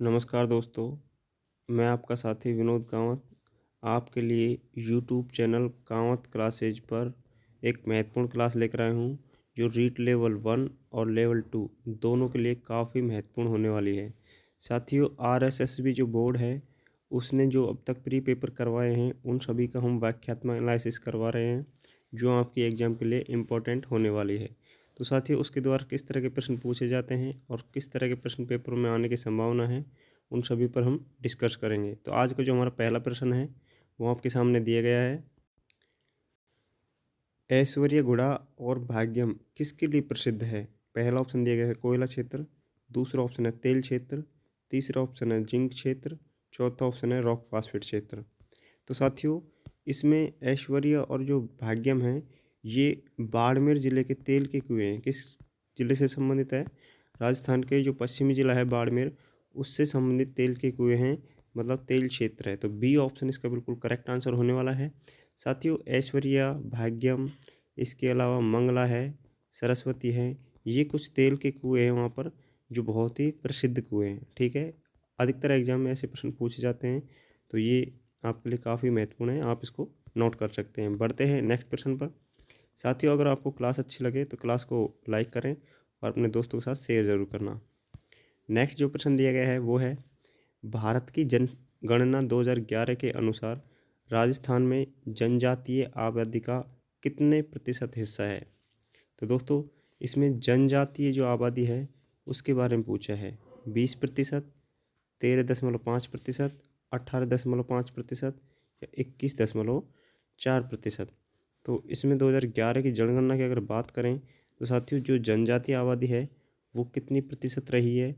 नमस्कार दोस्तों, मैं आपका साथी विनोद कांवत आपके लिए यूट्यूब चैनल कांवत क्लासेज पर एक महत्वपूर्ण क्लास लेकर आया हूँ, जो रीट लेवल 1 और लेवल 2 दोनों के लिए काफ़ी महत्वपूर्ण होने वाली है। साथियों, आरएसएसबी जो बोर्ड है, उसने जो अब तक प्री पेपर करवाए हैं, उन सभी का हम वाक्यात्मक एनालिसिस करवा रहे हैं, जो आपकी एग्ज़ाम के लिए इम्पोर्टेंट होने वाली है। तो साथियों, उसके द्वारा किस तरह के प्रश्न पूछे जाते हैं और किस तरह के प्रश्न पेपर में आने की संभावना है, उन सभी पर हम डिस्कस करेंगे। तो आज का जो हमारा पहला प्रश्न है, वो आपके सामने दिया गया है। ऐश्वर्य गुड़ा और भाग्यम किसके लिए प्रसिद्ध है? पहला ऑप्शन दिया गया है कोयला क्षेत्र, दूसरा ऑप्शन है तेल क्षेत्र, तीसरा ऑप्शन है जिंक क्षेत्र, चौथा ऑप्शन है रॉक फास्फेट क्षेत्र। तो साथियों, इसमें ऐश्वर्य और जो भाग्यम है, ये बाड़मेर ज़िले के तेल के कुएँ हैं। किस ज़िले से संबंधित है? राजस्थान के जो पश्चिमी ज़िला है बाड़मेर, उससे संबंधित तेल के कुएँ हैं, मतलब तेल क्षेत्र है। तो बी ऑप्शन इसका बिल्कुल करेक्ट आंसर होने वाला है। साथियों, ऐश्वर्या, भाग्यम, इसके अलावा मंगला है, सरस्वती है, ये कुछ तेल के कुएँ हैं वहाँ पर, जो बहुत ही प्रसिद्ध कुएँ हैं। ठीक है, अधिकतर एग्जाम में ऐसे प्रश्न पूछे जाते हैं, तो ये आपके लिए काफ़ी महत्वपूर्ण है, आप इसको नोट कर सकते हैं। बढ़ते हैं नेक्स्ट प्रश्न पर। साथियों, अगर आपको क्लास अच्छी लगे तो क्लास को लाइक करें और अपने दोस्तों के साथ शेयर ज़रूर करना। नेक्स्ट जो प्रश्न दिया गया है वो है, भारत की जनगणना 2011 के अनुसार राजस्थान में जनजातीय आबादी का कितने प्रतिशत हिस्सा है? तो दोस्तों, इसमें जनजातीय जो आबादी है उसके बारे में पूछा है। 20%, 13.5%, 18.5% या 21.4%। तो इसमें 2011 की जनगणना की अगर बात करें तो साथियों, जो जनजातीय आबादी है वो कितनी प्रतिशत रही है?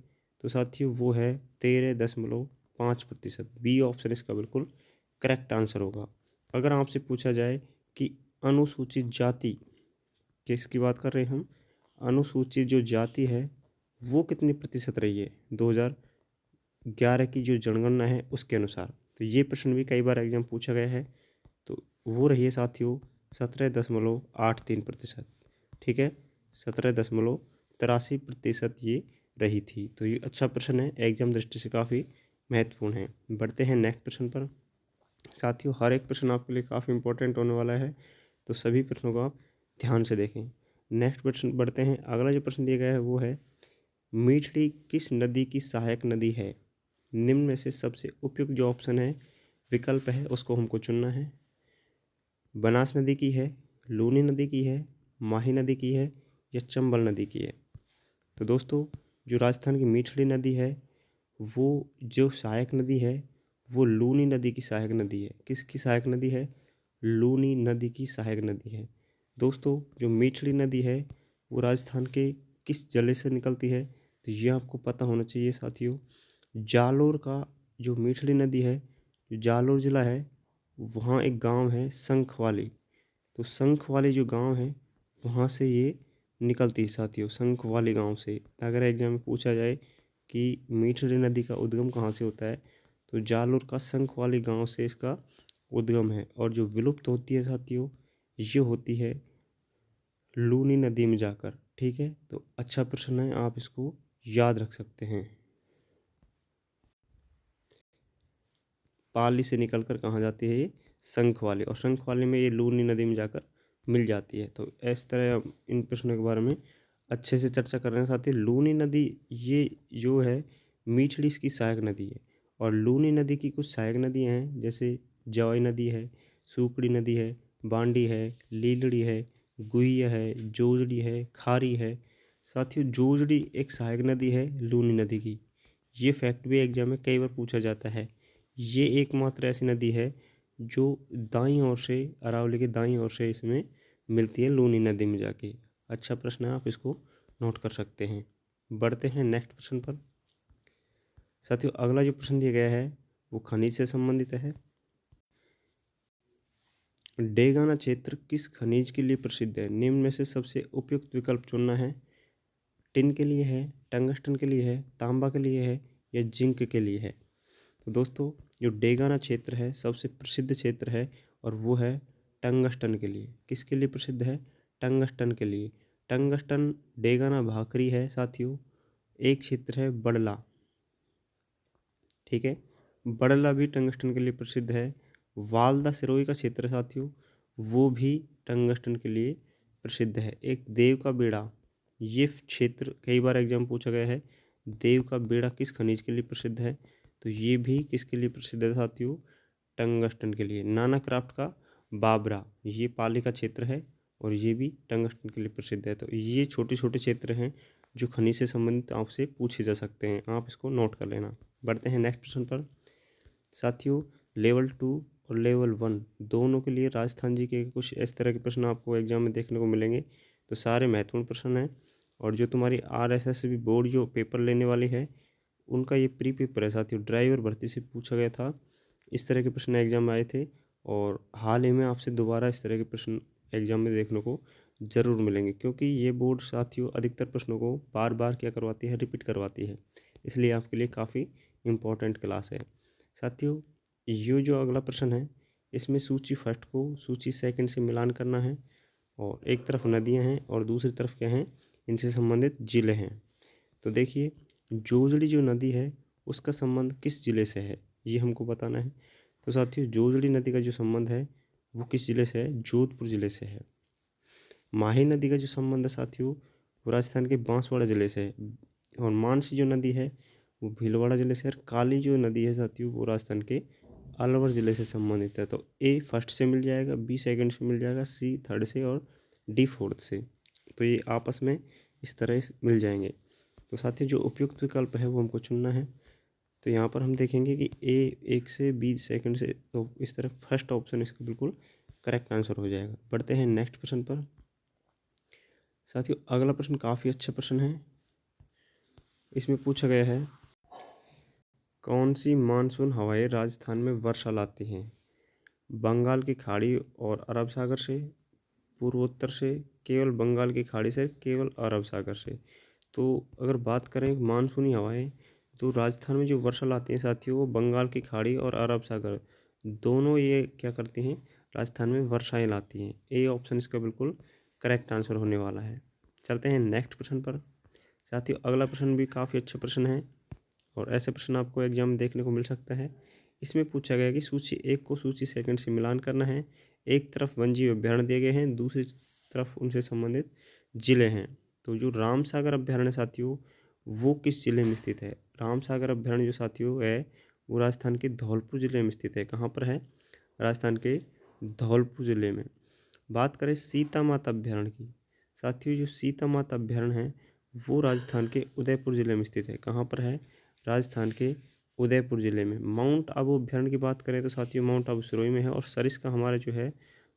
तो साथियों, वो है 13.5%। बी ऑप्शन इसका बिल्कुल करेक्ट आंसर होगा। अगर आपसे पूछा जाए कि अनुसूचित जाति, किसकी बात कर रहे हैं हम, अनुसूचित जो जाति है वो कितनी प्रतिशत रही है 2011 की जो जनगणना है उसके अनुसार? तो ये प्रश्न भी कई बार एग्जाम पूछा गया है। तो वो रही है साथियों 17.83%। ठीक है, 17.83% ये रही थी। तो ये अच्छा प्रश्न है, एग्जाम दृष्टि से काफ़ी महत्वपूर्ण है। बढ़ते हैं नेक्स्ट प्रश्न पर। साथियों, हर एक प्रश्न आपके लिए काफ़ी इंपॉर्टेंट होने वाला है, तो सभी प्रश्नों को आप ध्यान से देखें। नेक्स्ट प्रश्न बढ़ते हैं। अगला जो प्रश्न दिया गया है वो है, मीठड़ी किस नदी की सहायक नदी है? निम्न में से सबसे उपयुक्त जो ऑप्शन है, विकल्प है, उसको हमको चुनना है। बनास नदी की है, लूनी नदी की है, माही नदी की है या चंबल नदी की है? तो दोस्तों, जो राजस्थान की मीठड़ी नदी है, वो जो सहायक नदी है वो लूनी नदी की सहायक नदी है। किसकी सहायक नदी है? लूनी नदी की सहायक नदी है। दोस्तों, जो मीठड़ी नदी है वो राजस्थान के किस जिले से निकलती है? तो ये आपको पता होना चाहिए साथियों। जालोर का जो मीठड़ी नदी है, जो जालोर ज़िला है, वहाँ एक गांव है शंखवाली। तो शंखवाली जो गांव है, वहाँ से ये निकलती है साथियों, शंखवाली गांव से। अगर एग्जाम में पूछा जाए कि मीठड़ी नदी का उद्गम कहाँ से होता है, तो जालोर का शंखवाली गांव से इसका उद्गम है। और जो विलुप्त होती है साथियों, ये होती है लूनी नदी में जाकर। ठीक है, तो अच्छा प्रश्न है, आप इसको याद रख सकते हैं। पाली से निकलकर कहाँ जाती है? ये शंखवाली, और शंखवाली में ये लूनी नदी में जाकर मिल जाती है। तो इस तरह हम इन प्रश्नों के बारे में अच्छे से चर्चा कर रहे हैं। साथ ही लूनी नदी, ये जो है मीठड़ी इसकी सहायक नदी है। और लूनी नदी की कुछ सहायक नदियाँ हैं, जैसे जवाई नदी है, सूकड़ी नदी है, बांडी है, लीलड़ी है, गुहिया है, जोजड़ी है, खारी है। साथियों, जोजड़ी एक सहायक नदी है लूनी नदी की। ये फैक्ट भी एग्जाम में कई बार पूछा जाता है। ये एकमात्र ऐसी नदी है जो दाईं ओर से, अरावली के दाईं ओर से इसमें मिलती है लूनी नदी में जाके। अच्छा प्रश्न है, आप इसको नोट कर सकते हैं। बढ़ते हैं नेक्स्ट प्रश्न पर। साथियों, अगला जो प्रश्न दिया गया है वो खनिज से संबंधित है। डेगाना क्षेत्र किस खनिज के लिए प्रसिद्ध है? निम्न में से सबसे उपयुक्त विकल्प चुनना है। टिन के लिए है, टंगस्टन के लिए है, तांबा के लिए है या जिंक के लिए है? तो दोस्तों, जो डेगाना क्षेत्र है सबसे प्रसिद्ध क्षेत्र है, और वो है टंगस्टन के लिए। किसके लिए प्रसिद्ध है? टंगस्टन के लिए। टंगस्टन डेगाना भाखरी है साथियों। एक क्षेत्र है बड़ला। ठीक है। बड़ला भी टंगस्टन के लिए प्रसिद्ध है। वाल्दा सिरोही का क्षेत्र साथियों, वो भी टंगस्टन के लिए प्रसिद्ध है। एक देव का बेड़ा, ये क्षेत्र कई बार एग्जाम पूछा गया है। देव का बेड़ा किस खनिज के लिए प्रसिद्ध है? तो ये भी किसके लिए प्रसिद्ध है साथियों? टंगस्टन के लिए। नाना क्राफ्ट का बाबरा, ये पाली का क्षेत्र है और ये भी टंगस्टन के लिए प्रसिद्ध है। तो ये छोटे छोटे क्षेत्र हैं जो खनिज से संबंधित आपसे पूछे जा सकते हैं, आप इसको नोट कर लेना। बढ़ते हैं नेक्स्ट प्रश्न पर साथियों। लेवल 2 और लेवल 1 दोनों के लिए राजस्थान जी के कुछ इस तरह के प्रश्न आपको एग्जाम में देखने को मिलेंगे। तो सारे महत्वपूर्ण प्रश्न हैं और जो तुम्हारी RSSB बोर्ड जो पेपर लेने वाली है उनका ये प्री पेपर है साथियों। ड्राइवर भर्ती से पूछा गया था, इस तरह के प्रश्न एग्जाम में आए थे और हाल ही में आपसे दोबारा इस तरह के प्रश्न एग्जाम में देखने को ज़रूर मिलेंगे, क्योंकि ये बोर्ड साथियों अधिकतर प्रश्नों को बार बार क्या करवाती है, रिपीट करवाती है। इसलिए आपके लिए काफ़ी इम्पोर्टेंट क्लास है साथियों। ये जो अगला प्रश्न है इसमें सूची फर्स्ट को सूची सेकंड से मिलान करना है और एक तरफ नदियां हैं और दूसरी तरफ क्या हैं, इनसे संबंधित ज़िले हैं। तो देखिए, जोजड़ी जो नदी है उसका संबंध किस ज़िले से है, ये हमको बताना है। तो साथियों, जोजड़ी नदी का जो संबंध है वो किस ज़िले से है? जोधपुर ज़िले से है। माही नदी का जो संबंध है साथियों वो राजस्थान के बांसवाड़ा ज़िले से है। और मानसी जो नदी है वो भीलवाड़ा ज़िले से है। और काली जो नदी है साथियों वो राजस्थान के अलवर ज़िले से संबंधित है। तो ए फर्स्ट से मिल जाएगा, बी सेकंड से मिल जाएगा, सी थर्ड से और डी फोर्थ से। तो ये आपस में इस तरह मिल जाएंगे। तो साथियों, जो उपयुक्त विकल्प है वो हमको चुनना है। तो यहाँ पर हम देखेंगे कि ए एक से, बी सेकंड से, तो इस तरह फर्स्ट ऑप्शन इसका बिल्कुल करेक्ट आंसर हो जाएगा। बढ़ते हैं नेक्स्ट प्रश्न पर साथियों। अगला प्रश्न काफ़ी अच्छा प्रश्न है। इसमें पूछा गया है, कौन सी मानसून हवाएं राजस्थान में वर्षा लाती हैं? बंगाल की खाड़ी और अरब सागर से, पूर्वोत्तर से, केवल बंगाल की खाड़ी से, केवल अरब सागर से। तो अगर बात करें मानसूनी हवाएं, तो राजस्थान में जो वर्षा लाती हैं साथियों वो बंगाल की खाड़ी और अरब सागर दोनों ये क्या करती हैं, राजस्थान में वर्षाएं लाती हैं। ए ऑप्शन इसका बिल्कुल करेक्ट आंसर होने वाला है। चलते हैं नेक्स्ट प्रश्न पर साथियों। अगला प्रश्न भी काफ़ी अच्छा प्रश्न है और ऐसे प्रश्न आपको एग्जाम में देखने को मिल सकता है। इसमें पूछा गया कि सूची 1 को सूची सेकंड से मिलान करना है। एक तरफ वन्यजीव अभ्यारण्य दिए गए हैं, दूसरी तरफ उनसे संबंधित जिले हैं। तो जो रामसागर अभ्यारण्य साथियों वो किस जिले में स्थित है? रामसागर अभ्यारण्य जो साथियों है वो राजस्थान के धौलपुर जिले में स्थित है। कहाँ पर है? राजस्थान के धौलपुर जिले में। बात करें सीता माता अभ्यारण्य की, साथियों जो सीता माता अभ्यारण्य है वो राजस्थान के उदयपुर ज़िले में स्थित है। कहाँ पर है? राजस्थान के उदयपुर ज़िले में। माउंट आबू अभ्यारण्य की बात करें तो साथियों माउंट आबू सिरोही में है और सरिस्का हमारा जो है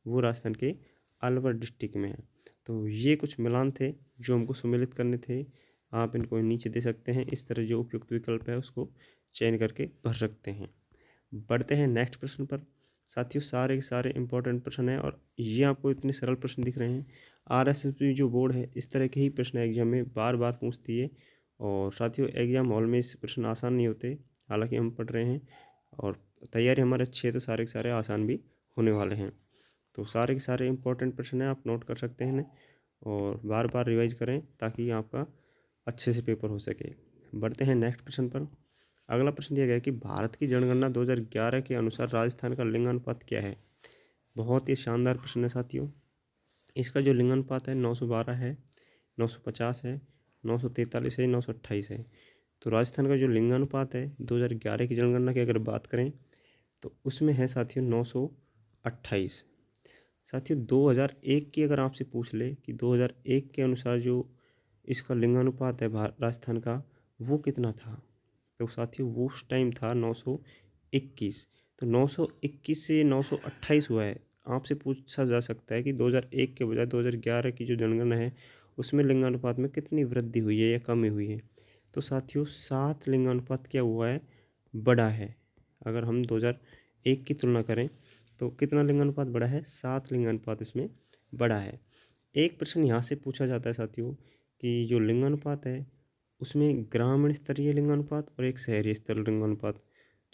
वो राजस्थान के अलवर डिस्ट्रिक्ट में है। तो ये कुछ मिलान थे जो हमको सम्मिलित करने थे। आप इनको नीचे दे सकते हैं, इस तरह जो उपयुक्त विकल्प है उसको चयन करके भर सकते हैं। बढ़ते हैं नेक्स्ट प्रश्न पर साथियों। सारे के सारे इंपॉर्टेंट प्रश्न हैं और ये आपको इतने सरल प्रश्न दिख रहे हैं। RSSB जो बोर्ड है इस तरह के ही प्रश्न एग्जाम में बार बार पूछती है और साथियों एग्जाम हॉल में इस प्रश्न आसान नहीं होते, हालांकि हम पढ़ रहे हैं और तैयारी हमारे अच्छी है तो सारे के सारे आसान भी होने वाले हैं। तो सारे के सारे इंपॉर्टेंट प्रश्न हैं, आप नोट कर सकते हैं इन्हें और बार बार रिवाइज करें ताकि आपका अच्छे से पेपर हो सके। बढ़ते हैं नेक्स्ट प्रश्न पर। अगला प्रश्न दिया गया है कि भारत की जनगणना 2011 के अनुसार राजस्थान का लिंगानुपात क्या है? बहुत ही शानदार प्रश्न है साथियों। इसका जो लिंगानुपात है 912 है, 950 है, 943 है, 928 है। तो राजस्थान का जो लिंगानुपात है 2011 की जनगणना की अगर बात करें तो उसमें है साथियों 928। साथियों 2001 की अगर आपसे पूछ ले कि 2001 के अनुसार जो इसका लिंगानुपात है राजस्थान का वो कितना था, तो साथियों वो उस टाइम था 921। तो 921 से 928 हुआ है। आपसे पूछा जा सकता है कि 2001 के बजाय 2011 की जो जनगणना है उसमें लिंगानुपात में कितनी वृद्धि हुई है या कमी हुई है? तो साथियों 7 लिंगानुपात क्या हुआ है, बढ़ा है। अगर हम 2001 की तुलना करें तो कितना लिंगानुपात बढ़ा है? 7 लिंगानुपात इसमें बढ़ा है। एक प्रश्न यहाँ से पूछा जाता है साथियों कि जो लिंगानुपात है उसमें ग्रामीण स्तरीय लिंगानुपात और एक शहरी स्तरीय लिंगानुपात।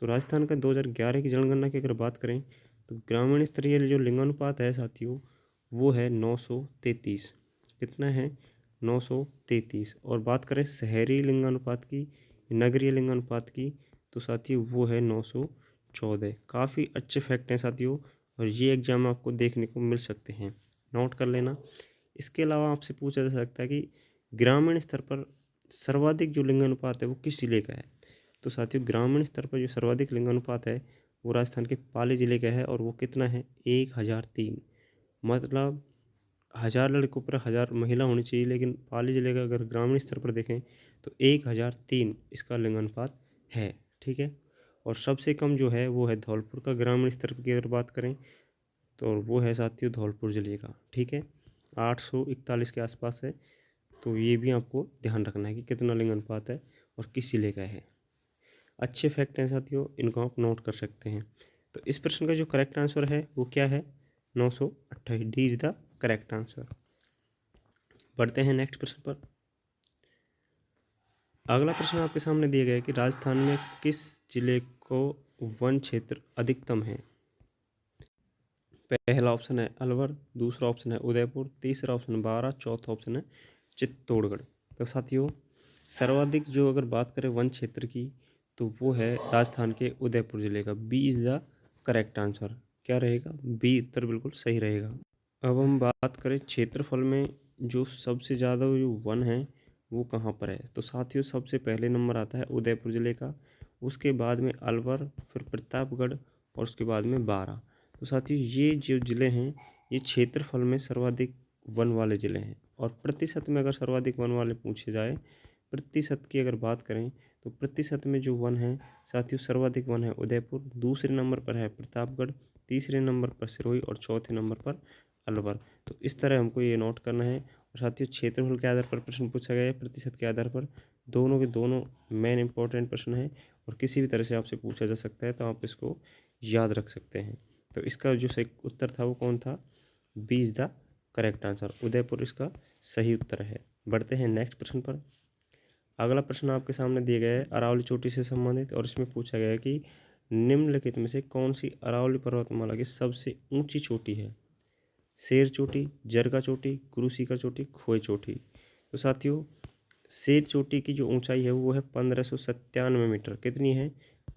तो राजस्थान का 2011 की जनगणना की अगर बात करें तो ग्रामीण स्तरीय जो लिंगानुपात है साथियों वो है 933। कितना है? 933। और बात करें शहरी लिंगानुपात की, नगरीय लिंगानुपात की, तो साथियों वो है 914। काफ़ी अच्छे फैक्ट हैं साथियों, और ये एग्ज़ाम आपको देखने को मिल सकते हैं, नोट कर लेना। इसके अलावा आपसे पूछा जा सकता है कि ग्रामीण स्तर पर सर्वाधिक जो लिंगानुपात है वो किस जिले का है। तो साथियों ग्रामीण स्तर पर जो सर्वाधिक लिंगानुपात है वो राजस्थान के पाली जिले का है, और वो कितना है 1003। मतलब 1000 लड़कों पर 1000 महिला होनी चाहिए, लेकिन पाली जिले का अगर ग्रामीण स्तर पर देखें तो 1003 इसका लिंगानुपात है। ठीक है, और सबसे कम जो है वो है धौलपुर का ग्रामीण स्तर की अगर बात करें तो वो है साथियों धौलपुर जिले का। ठीक है, 841 के आसपास है। तो ये भी आपको ध्यान रखना है कि कितना लिंग अनुपात है और किस जिले का है। अच्छे फैक्ट हैं साथियों, इनको आप नोट कर सकते हैं। तो इस प्रश्न का जो करेक्ट आंसर है वो क्या है 928। D is the correct answer. बढ़ते हैं नेक्स्ट प्रश्न पर। अगला प्रश्न आपके सामने दिया गया है कि राजस्थान में किस जिले को वन क्षेत्र अधिकतम है। पहला ऑप्शन है अलवर, दूसरा ऑप्शन है उदयपुर, तीसरा ऑप्शन बारा, चौथा ऑप्शन है चित्तौड़गढ़। तो साथियों सर्वाधिक जो अगर बात करें वन क्षेत्र की तो वो है राजस्थान के उदयपुर जिले का। B is the correct answer. क्या रहेगा, बी उत्तर बिल्कुल सही रहेगा। अब हम बात करें क्षेत्रफल में जो सबसे ज़्यादा जो वन है वो कहाँ पर है। तो साथियों सबसे पहले नंबर आता है उदयपुर ज़िले का, उसके बाद में अलवर, फिर प्रतापगढ़ और उसके बाद में बारा। तो साथियों ये जो ज़िले हैं ये क्षेत्रफल में सर्वाधिक वन वाले ज़िले हैं। और प्रतिशत में अगर सर्वाधिक वन वाले पूछे जाए, प्रतिशत की अगर बात करें तो प्रतिशत में जो वन है साथियों सर्वाधिक वन है उदयपुर, दूसरे नंबर पर है प्रतापगढ़, तीसरे नंबर पर सिरोही और चौथे नंबर पर अलवर। तो इस तरह हमको ये नोट करना है। और साथियों क्षेत्रफल के आधार पर प्रश्न पूछा गया है, प्रतिशत के आधार पर। दोनों के दोनों मेन इंपॉर्टेंट प्रश्न है और किसी भी तरह से आपसे पूछा जा सकता है, तो आप इसको याद रख सकते हैं। तो इसका जो सही उत्तर था वो कौन था, B is the correct answer, Udaipur इसका सही उत्तर है। बढ़ते हैं नेक्स्ट प्रश्न पर। अगला प्रश्न आपके सामने दिया गया है अरावली चोटी से संबंधित, और इसमें पूछा गया है कि निम्नलिखित में से कौन सी अरावली पर्वतमाला की सबसे ऊंची चोटी है। शेर चोटी, जरगा चोटी, गुरु सीकर चोटी, खोए चोटी। तो साथियों शेर चोटी की जो ऊंचाई है वो है 1597 मीटर। कितनी है,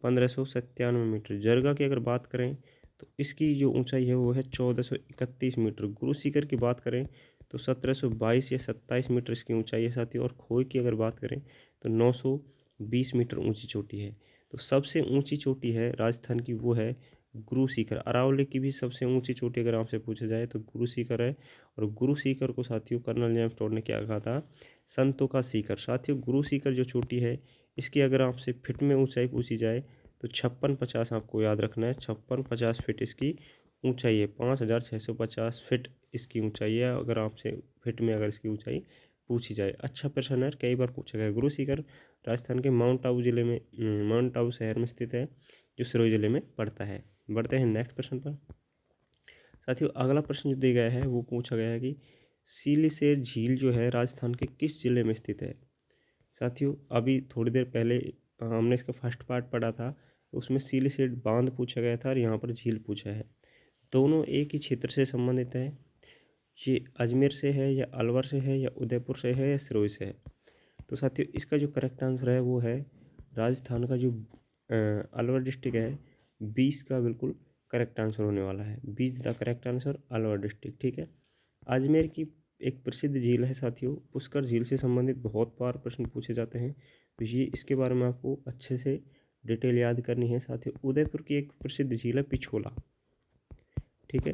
1597 मीटर। जरगा की अगर बात करें तो इसकी जो ऊंचाई है वो है 1431 मीटर। गुरु सीकर की बात करें तो 1722 या 27 मीटर इसकी ऊंचाई है साथियों। और खोए की अगर बात करें तो 920 मीटर ऊंची चोटी है। तो सबसे ऊंची चोटी है राजस्थान की वो है गुरु सीकर। अरावली की भी सबसे ऊंची चोटी अगर आपसे पूछा जाए तो गुरु सीकर है। और गुरु सीकर को साथियों कर्नल जेम्स टोड ने क्या कहा था, संतों का सीकर। साथियों गुरु सीकर जो चोटी है इसकी अगर आपसे फिट में ऊंचाई पूछी जाए तो 5650 आपको याद रखना है। 5650 फिट इसकी ऊंचाई है, 5650 फिट इसकी ऊंचाई है अगर आपसे फिट में अगर इसकी ऊंचाई पूछी जाए। अच्छा प्रश्न है, कई बार पूछा गया। गुरु सीकर राजस्थान के माउंट आबू जिले में, माउंट आबू शहर में स्थित है जो सिरोही जिले में पड़ता है। बढ़ते हैं नेक्स्ट प्रश्न पर। साथियों अगला प्रश्न जो दिया गया है वो पूछा गया है कि सीलीसेर झील जो है राजस्थान के किस जिले में स्थित है। साथियों अभी थोड़ी देर पहले हमने इसका फर्स्ट पार्ट पढ़ा था, उसमें सीलीसेर बांध पूछा गया था और यहाँ पर झील पूछा है। दोनों एक ही क्षेत्र से संबंधित है। ये अजमेर से है या अलवर से है या उदयपुर से है या सिरोही से है। तो साथियों इसका जो करेक्ट आंसर है वो है राजस्थान का जो अलवर डिस्ट्रिक्ट है, 20 का बिल्कुल करेक्ट आंसर होने वाला है। 20 the correct answer Alwar district. ठीक है, अजमेर की एक प्रसिद्ध झील है साथियों, पुष्कर झील से संबंधित बहुत बार प्रश्न पूछे जाते हैं, तो ये इसके बारे में आपको अच्छे से डिटेल याद करनी है। साथियों उदयपुर की एक प्रसिद्ध झील है पिछोला। ठीक है,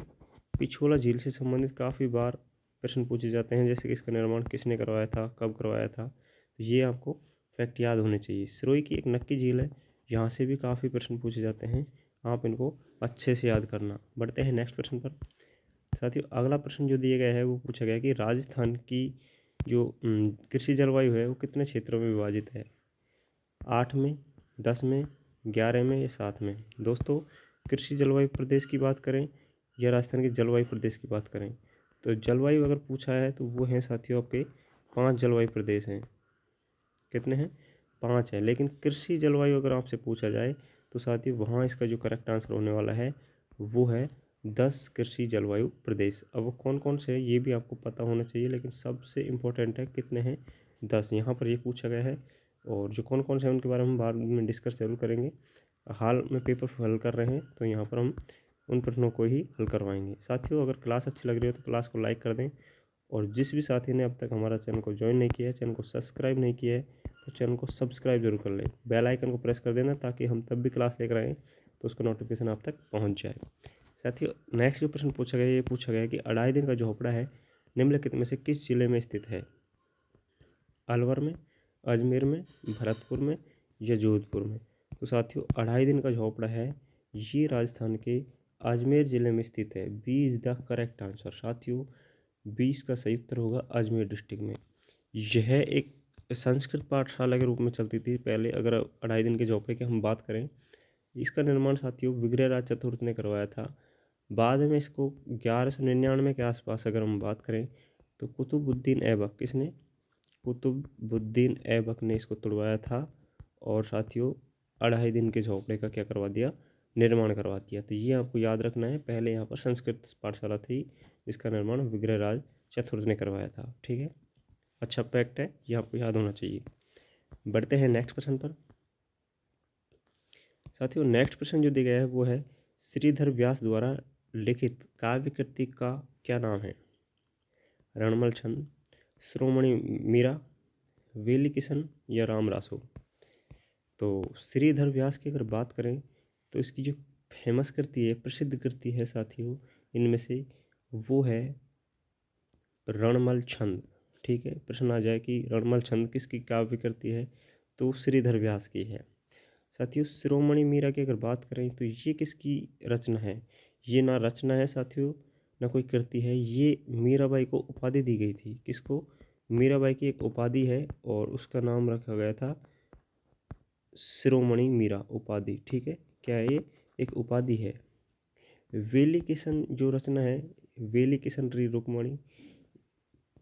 पिछोला झील से संबंधित काफ़ी बार प्रश्न पूछे जाते हैं, जैसे कि इसका निर्माण किसने करवाया था, कब करवाया था, तो ये आपको फैक्ट याद होने चाहिए। सिरोही की एक नक्की झील है, यहाँ से भी काफ़ी प्रश्न पूछे जाते हैं, आप इनको अच्छे से याद करना। बढ़ते हैं नेक्स्ट प्रश्न पर। साथियों अगला प्रश्न जो दिया गया है वो पूछा गया है कि राजस्थान की जो कृषि जलवायु है वो कितने क्षेत्रों में विभाजित है। 8 में, 10 में, 11 में या 7 में। दोस्तों कृषि जलवायु प्रदेश की बात करें या राजस्थान के जलवायु प्रदेश की बात करें, तो जलवायु अगर पूछा है तो वो हैं साथियों आपके 5 जलवायु प्रदेश हैं। कितने हैं, 5 है। लेकिन कृषि जलवायु अगर आपसे पूछा जाए तो साथियों वहाँ इसका जो करेक्ट आंसर होने वाला है वो है 10 कृषि जलवायु प्रदेश। अब वो कौन कौन से हैं ये भी आपको पता होना चाहिए, लेकिन सबसे इम्पोर्टेंट है कितने हैं, 10। यहाँ पर ये पूछा गया है और जो कौन कौन से हैं उनके बारे में हम बाद में डिस्कस जरूर करेंगे। हाल में पेपर हल कर रहे हैं तो यहाँ पर हम उन प्रश्नों को ही हल करवाएंगे। साथियों, अगर क्लास अच्छी लग रही हो तो क्लास को लाइक कर दें, और जिस भी साथी ने अब तक हमारा चैनल को ज्वाइन नहीं किया है, चैनल को सब्सक्राइब नहीं किया है, तो चैनल को सब्सक्राइब जरूर कर लें। बेल आइकन को प्रेस कर देना ताकि हम तब भी क्लास लेकर आएँ तो उसका नोटिफिकेशन आप तक पहुँच जाए। साथियों, नेक्स्ट जो प्रश्न पूछा गया, ये पूछा गया कि अढ़ाई दिन का झोपड़ा है निम्नलिखित में से किस जिले में स्थित है? अलवर में, अजमेर में, भरतपुर में या जोधपुर में? तो साथियों, अढ़ाई दिन का झोपड़ा है ये राजस्थान के अजमेर ज़िले में स्थित है। B is the correct answer. साथियों, 20 का सही उत्तर होगा अजमेर डिस्ट्रिक्ट में। यह एक संस्कृत पाठशाला के रूप में चलती थी पहले। अगर अढ़ाई दिन के झोपड़े की हम बात करें, इसका निर्माण साथियों विग्रहराज चतुर्थ ने करवाया था। बाद में इसको 1199 के आसपास अगर हम बात करें तो कुतुबुद्दीन ऐबक, किसने? कुतुबुद्दीन ऐबक ने इसको तुड़वाया था। और साथियों, अढ़ाई दिन के झोपड़े का क्या करवा दिया? निर्माण करवा दिया। तो ये आपको याद रखना है। पहले यहाँ पर संस्कृत पाठशाला थी जिसका निर्माण विग्रहराज चतुर्थ ने करवाया था। ठीक है, अच्छा फैक्ट है, ये आपको याद होना चाहिए। बढ़ते हैं नेक्स्ट प्रश्न पर। साथियों, नेक्स्ट प्रश्न जो दिया गया है वो है श्रीधर व्यास द्वारा लिखित काव्य कृति का क्या नाम है? रणमल छंद, शिरोमणि मीरा, वेली किशन या रामरासो? तो श्रीधर व्यास की अगर बात करें तो इसकी जो फेमस कृति है, प्रसिद्ध कृति है साथियों, इनमें से वो है रणमल छंद। ठीक है, प्रश्न आ जाए कि रणमल छंद किसकी काव्य कृति है, तो श्रीधर व्यास की है। साथियों, शिरोमणि मीरा की अगर बात करें तो ये किसकी रचना है? ये ना रचना है साथियों, ना कोई कृति है। ये मीराबाई को उपाधि दी गई थी। किसको? मीराबाई की एक उपाधि है और उसका नाम रखा गया था शिरोमणि मीरा उपाधि। ठीक है, क्या है ये? एक उपाधि है। वेली किशन जो रचना है, वेली किशन री रुक्मणी,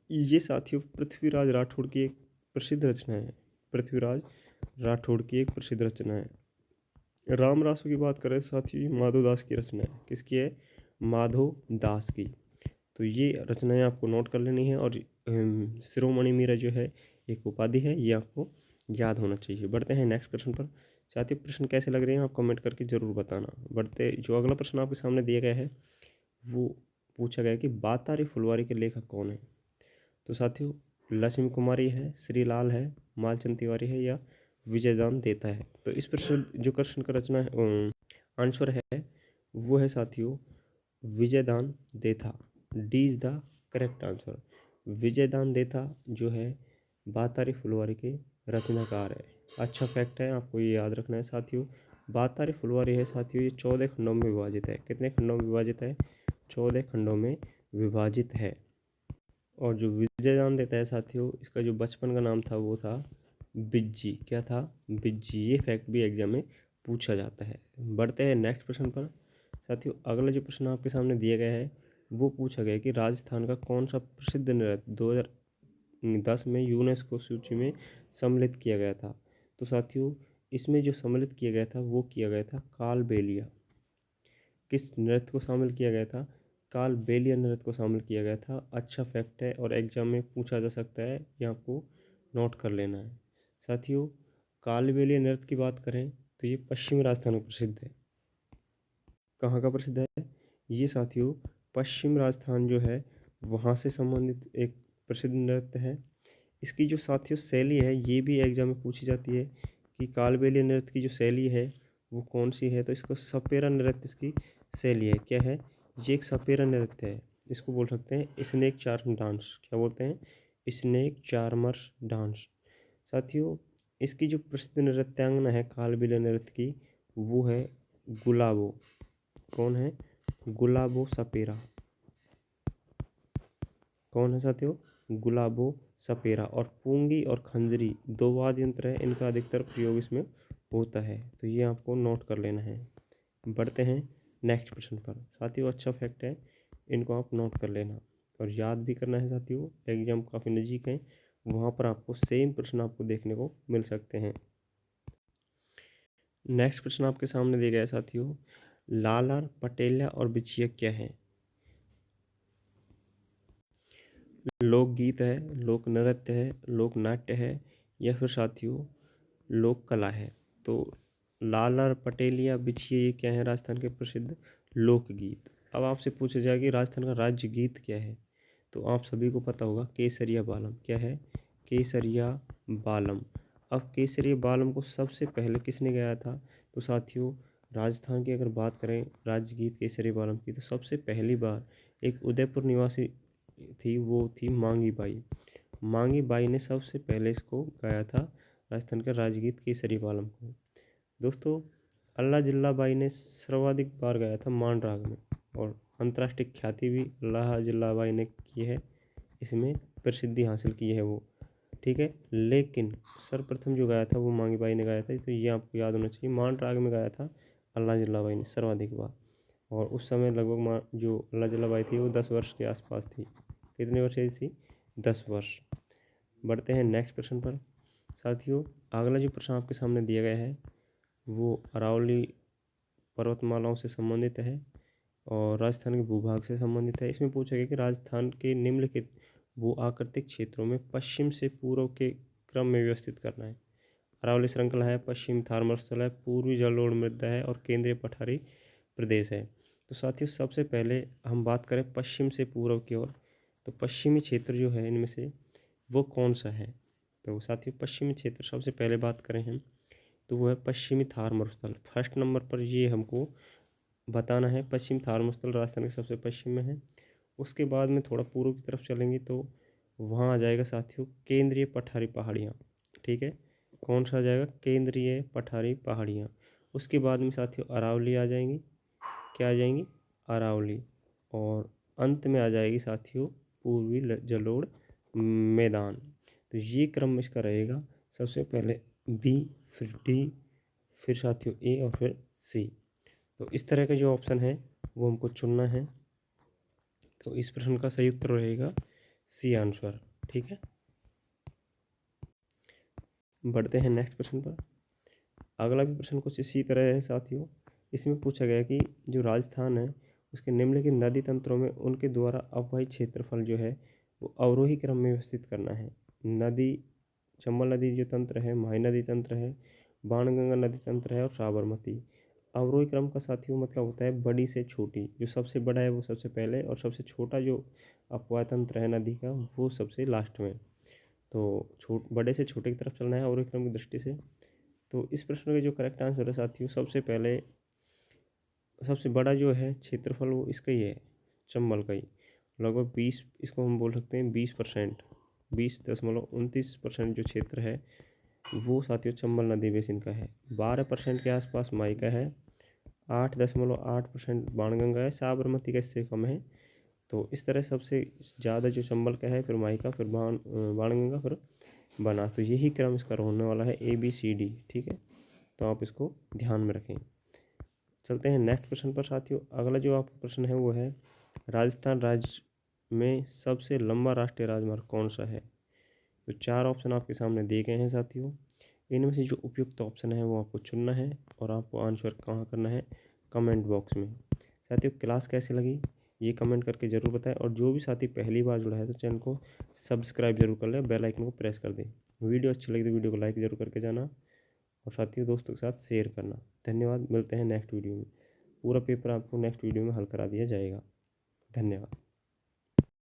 ये साथियों पृथ्वीराज राठौड़ की एक प्रसिद्ध रचना है। पृथ्वीराज राठौड़ की एक प्रसिद्ध रचना है। राम रासो की बात करें साथियों, माधव दास की रचना है। किसकी है? माधव दास की। तो ये रचनाएं आपको नोट कर लेनी है। और शिरोमणि मीरा जो है एक उपाधि है, ये आपको याद होना चाहिए। बढ़ते हैं नेक्स्ट प्रश्न पर। साथियों, प्रश्न कैसे लग रहे हैं आप कमेंट करके ज़रूर बताना। बढ़ते जो अगला प्रश्न आपके सामने दिया गया है वो पूछा गया कि बातारी फुलवारी के लेखक कौन है? तो साथियों, लक्ष्मी कुमारी है, श्रीलाल है, मालचंद तिवारी है या विजयदान देता है? तो इस प्रश्न जो प्रश्न का रचना है आंसर है वो है साथियों Vijaydan Detha. D is the correct answer. Vijaydan Detha जो है बातारी फुलवारी के रचनाकार है। अच्छा फैक्ट है, आपको ये याद रखना है साथियों। बातारी फुलवारी है साथियों, ये 14 खंडों में विभाजित है। कितने खंडों में विभाजित है? 14 खंडों में विभाजित है। और जो विजयदान देता है साथियों, इसका जो बचपन का नाम था वो था बिज्जी। क्या था? बिज्जी। ये फैक्ट भी एग्जाम में पूछा जाता है। बढ़ते हैं नेक्स्ट प्रश्न पर। साथियों, अगला जो प्रश्न आपके सामने दिया गया है वो पूछा गया कि राजस्थान का कौन सा प्रसिद्ध नृत्य 2010 में यूनेस्को सूची में सम्मिलित किया गया था? तो साथियों, इसमें जो सम्मिलित किया गया था वो किया गया था कालबेलिया। किस नृत्य को शामिल किया गया था? कालबेलिया नृत्य को शामिल किया गया था। अच्छा फैक्ट है और एग्जाम में पूछा जा सकता है, ये आपको नोट कर लेना है। साथियों, कालबेलिया नृत्य की बात करें तो ये पश्चिमी राजस्थान में प्रसिद्ध है। कहाँ का प्रसिद्ध है ये साथियों? पश्चिम राजस्थान जो है वहाँ से संबंधित एक प्रसिद्ध नृत्य है। इसकी जो साथियों शैली है ये भी एग्जाम में पूछी जाती है कि कालबेलिया नृत्य की जो शैली है वो कौन सी है? तो इसको सपेरा नृत्य इसकी शैली है। क्या है? ये एक सपेरा नृत्य है। इसको बोल सकते हैं स्नेक चार्म डांस। क्या बोलते हैं? Snake charmers dance. साथियों, इसकी जो प्रसिद्ध नृत्यांगना है कालबेलिया नृत्य की वो है गुलाबो। कौन है? गुलाबो सपेरा। कौन है साथियों? गुलाबो सपेरा। और पूंगी और खंजरी दो वाद्य यंत्र है, इनका अधिकतर प्रयोग इसमें होता है। तो ये आपको नोट कर लेना है। बढ़ते हैं नेक्स्ट प्रश्न पर। साथियों, अच्छा फैक्ट है, इनको आप नोट कर लेना और याद भी करना है साथियों। एग्जाम काफ़ी नज़दीक है, वहाँ पर आपको सेम प्रश्न आपको देखने को मिल सकते हैं। नेक्स्ट प्रश्न आपके सामने दिया गया है साथियों, लालार, पटेला और बिछिया क्या है? लोकगीत है, लोक नृत्य है, लोक नाट्य है या फिर साथियों लोक कला है। तो लाला पटेलिया बिछिए ये क्या है? राजस्थान के प्रसिद्ध लोकगीत। अब आपसे पूछा जाए कि राजस्थान का राज्य गीत क्या है, तो आप सभी को पता होगा केसरिया बालम। क्या है? केसरिया बालम। अब केसरिया बालम को सबसे पहले किसने गाया था? तो साथियों, राजस्थान की अगर बात करें राज्य गीत केसरिया बालम की, तो सबसे पहली बार एक उदयपुर निवासी थी, वो थी मांगी बाई। मांगी बाई ने सबसे पहले इसको गाया था, राजस्थान का राजगीत केसरी बालम को। दोस्तों, अल्लाह जिल्ला बाई ने सर्वाधिक बार गाया था मान राग में, और अंतर्राष्ट्रीय ख्याति भी अल्लाह जिल्ला बाई ने की है, इसमें प्रसिद्धि हासिल की है वो। ठीक है, लेकिन सर्वप्रथम जो गाया था वो मांगी बाई ने गाया था, तो ये आपको याद होना चाहिए। मान राग में गाया था अल्लाह जिल्ला बाई ने सर्वाधिक बार, और उस समय लगभग जो अल्लाह जिल्ला बाई थी वो 10 वर्ष के आसपास थी। कितने वर्ष की थी? 10 वर्ष। बढ़ते हैं नेक्स्ट प्रश्न पर। साथियों, अगला जो प्रश्न आपके सामने दिया गया है वो अरावली पर्वतमालाओं से संबंधित है और राजस्थान के भूभाग से संबंधित है। इसमें पूछा गया कि राजस्थान के निम्नलिखित भू आकृतिक क्षेत्रों में पश्चिम से पूर्व के क्रम में व्यवस्थित करना है। अरावली श्रृंखला है, पश्चिम थार मरुस्थल है, पूर्वी जलोढ़ मृदा है और केंद्रीय पठारी प्रदेश है। तो साथियों, सबसे पहले हम बात करें पश्चिम से पूर्व की ओर, तो पश्चिमी क्षेत्र जो है इनमें से वो कौन सा है? तो साथियों, पश्चिमी क्षेत्र सबसे पहले बात करें हम, तो वो है पश्चिमी थार मरुस्थल। फर्स्ट नंबर पर ये हमको बताना है, पश्चिम थार मरुस्थल राजस्थान के सबसे पश्चिम में है। उसके बाद में थोड़ा पूर्व की तरफ चलेंगे तो वहाँ आ जाएगा साथियों केंद्रीय पठारी पहाड़ियाँ। ठीक है, कौन सा आ जाएगा? केंद्रीय पठारी पहाड़ियाँ। उसके बाद में साथियों अरावली आ जाएंगी। क्या आ जाएंगी? अरावली। और अंत में आ जाएगी साथियों पूर्वी जलोढ़ मैदान। तो ये क्रम इसका रहेगा, सबसे पहले बी, फिर डी, फिर साथियों ए और फिर सी। तो इस तरह का जो ऑप्शन है वो हमको चुनना है। तो इस प्रश्न का सही उत्तर रहेगा सी आंसर। ठीक है, बढ़ते हैं नेक्स्ट प्रश्न पर। अगला भी प्रश्न कुछ इसी तरह है साथियों। इसमें पूछा गया कि जो राजस्थान है उसके निम्नलिखित नदी तंत्रों में उनके द्वारा अववाहित क्षेत्रफल जो है वो अवरोही क्रम में व्यवस्थित करना है। नदी, चंबल नदी जो तंत्र है, माही नदी तंत्र है, बाणगंगा नदी तंत्र है और साबरमती। अवरोही क्रम का साथियों मतलब होता है बड़ी से छोटी, जो सबसे बड़ा है वो सबसे पहले और सबसे छोटा जो अपवाह तंत्र है नदी का वो सबसे लास्ट में। तो बड़े से छोटे की तरफ चलना है अवरोही क्रम की दृष्टि से। तो इस प्रश्न का जो करेक्ट आंसर है साथियों, सबसे पहले सबसे बड़ा जो है क्षेत्रफल वो इसका ही है, चंबल का ही। लगभग 20, इसको हम बोल सकते हैं 20%, 20.29% जो क्षेत्र है वो साथियों चंबल नदी बेसिन का है। 12% के आसपास माई का है, 8.8% बाणगंगा है, साबरमती का इससे कम है। तो इस तरह सबसे ज़्यादा जो चंबल का है, फिर माई का, फिर बाणगंगा, फिर बनास। तो यही क्रम इसका होने वाला है ABCD। ठीक है, तो आप इसको ध्यान में रखें। चलते हैं नेक्स्ट प्रश्न पर साथियों। अगला जो आपका प्रश्न है वो है राजस्थान राज्य में सबसे लंबा राष्ट्रीय राजमार्ग कौन सा है? तो 4 ऑप्शन आपके सामने दिए गए हैं साथियों। इनमें से जो उपयुक्त ऑप्शन है वो आपको चुनना है और आपको आंसर कहाँ करना है? कमेंट बॉक्स में। साथियों, क्लास कैसी लगी ये कमेंट करके ज़रूर बताएं, और जो भी साथी पहली बार जुड़ा है तो चैनल को सब्सक्राइब जरूर कर ले, बेल आइकन को प्रेस कर दें। वीडियो अच्छी लगी तो वीडियो को लाइक ज़रूर करके जाना और साथियों दोस्तों के साथ शेयर करना। धन्यवाद, मिलते हैं नेक्स्ट वीडियो में। पूरा पेपर आपको नेक्स्ट वीडियो में हल करा दिया जाएगा। धन्यवाद।